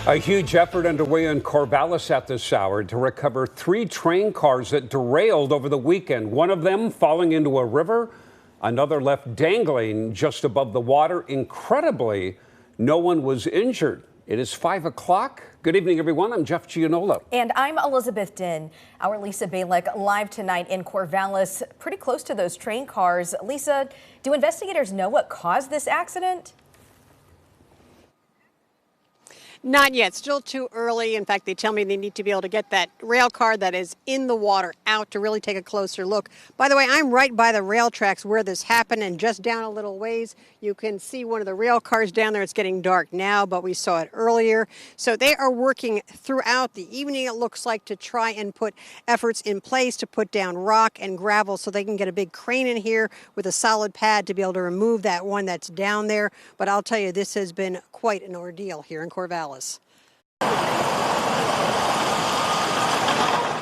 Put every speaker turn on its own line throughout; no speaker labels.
A huge effort underway in Corvallis at this hour to recover 3 train cars that derailed over the weekend. One of them falling into a river, another left dangling just above the water. Incredibly, no one was injured. It is 5 o'clock. Good evening, everyone. I'm Jeff Gianola.
And I'm Elizabeth Din. Our Lisa Balick live tonight in Corvallis, pretty close to those train cars. Lisa, do investigators know what caused this accident?
Not yet. Still too early. In fact, they tell me they need to be able to get that rail car that is in the water out to really take a closer look. By the way, I'm right by the rail tracks where this happened, and just down a little ways, you can see one of the rail cars down there. It's getting dark now, but we saw it earlier. So they are working throughout the evening, it looks like, to try and put efforts in place to put down rock and gravel so they can get a big crane in here with a solid pad to be able to remove that one that's down there. But I'll tell you, this has been quite an ordeal here in Corvallis.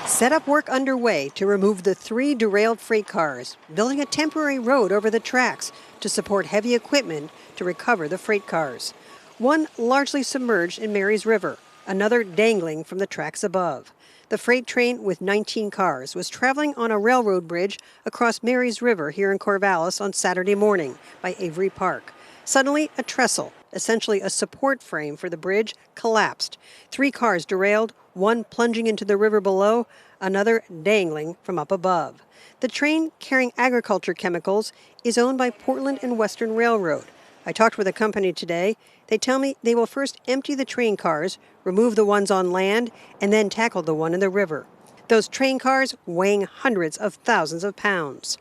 Setup work underway to remove the 3 derailed freight cars, building a temporary road over the tracks to support heavy equipment to recover the freight cars. One largely submerged in Mary's River, another dangling from the tracks above. The freight train with 19 cars was traveling on a railroad bridge across Mary's River here in Corvallis on Saturday morning by Avery Park. Suddenly, a trestle, essentially a support frame for the bridge, collapsed. 3 cars derailed, one plunging into the river below, another dangling from up above. The train carrying agriculture chemicals is owned by Portland and Western Railroad. I talked with a company today. They tell me they will first empty the train cars, remove the ones on land, and then tackle the one in the river. Those train cars weighing hundreds of thousands of pounds.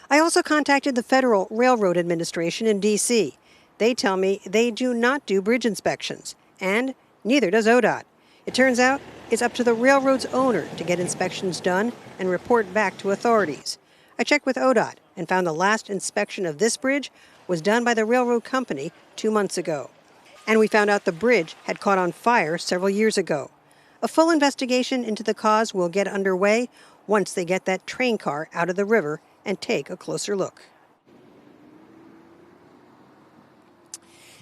I also contacted the Federal Railroad Administration in D.C. They tell me they do not do bridge inspections, and neither does ODOT. It turns out it's up to the railroad's owner to get inspections done and report back to authorities. I checked with ODOT and found the last inspection of this bridge was done by the railroad company 2 months ago. And we found out the bridge had caught on fire several years ago. A full investigation into the cause will get underway once they get that train car out of the river and take a closer look.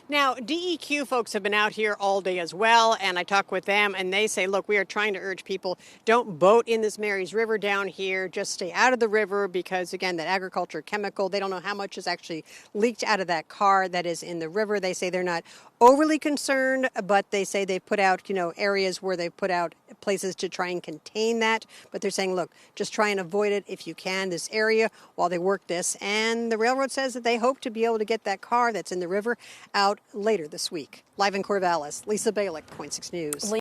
Now, DEQ folks have been out here all day as well, and I talked with them, and they say, look, we are trying to urge people, don't boat in this Mary's River down here. Just stay out of the river because, again, that agriculture chemical, they don't know how much is actually leaked out of that car that is in the river. They say they're not overly concerned, but they say they've put out, areas where they've put out places to try and contain that. But they're saying, look, just try and avoid it if you can, this area, while they work this. And the railroad says that they hope to be able to get that car that's in the river out later this week. Live in Corvallis, Lisa Balick, Point 6 News.